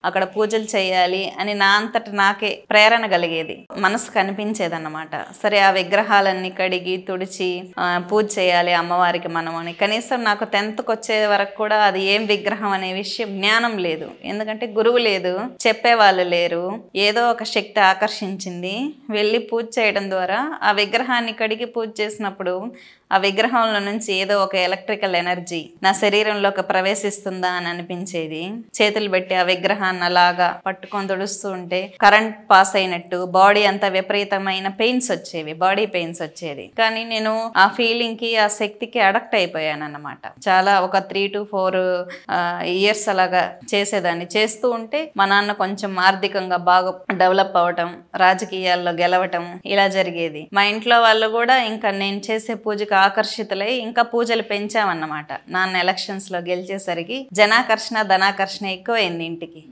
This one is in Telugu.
అక్కడ పూజలు చేయాలి అని నా అంతట నాకే ప్రేరణ కలిగేది, మనసు కనిపించేదన్నమాట. సరే ఆ విగ్రహాలన్నీ కడిగి తుడిచి పూజ చేయాలి అమ్మవారికి మనం అని. కనీసం నాకు 10th వచ్చే వరకు కూడా అది ఏం విగ్రహం అనే విషయం జ్ఞానం లేదు, ఎందుకంటే గురువు లేదు, చెప్పేవాళ్ళు లేరు. ఏదో ఒక శక్తి ఆకర్షించింది, వెళ్ళి పూజ చేయడం ద్వారా ఆ విగ్రహాన్ని కడిగి పూజ చేసినప్పుడు ఆ విగ్రహంలో నుంచి ఏదో ఒక ఎలక్ట్రికల్ ఎనర్జీ నా శరీరంలోకి ప్రవేశిస్తుందా అని అనిపించేది. చేతులు పెట్టి ఆ విగ్రహాన్ని అలాగా పట్టుకొని తుడుస్తూ ఉంటే కరెంట్ పాస్ అయినట్టు బాడీ అంతా విపరీతమైన పెయిన్స్ వచ్చేవి, బాడీ పెయిన్స్ వచ్చేది. కానీ నేను ఆ ఫీలింగ్ కి ఆ శక్తికి అడక్ట్ అయిపోయాను అన్నమాట. చాలా ఒక 3 to 4 ఇయర్స్ అలాగా చేసేదాన్ని. చేస్తూ ఉంటే మా నాన్న కొంచెం ఆర్థికంగా బాగా డెవలప్ అవటం, రాజకీయాల్లో గెలవటం ఇలా జరిగేది. మా ఇంట్లో వాళ్ళు కూడా ఇంకా నేను చేసే పూజకు ఆకర్షితులై ఇంకా పూజలు పెంచామన్నమాట. నాన్న ఎలక్షన్స్ లో గెలిచేసరికి జనాకర్షణ ధనాకర్షణ ఎక్కువైంది ఇంటికి.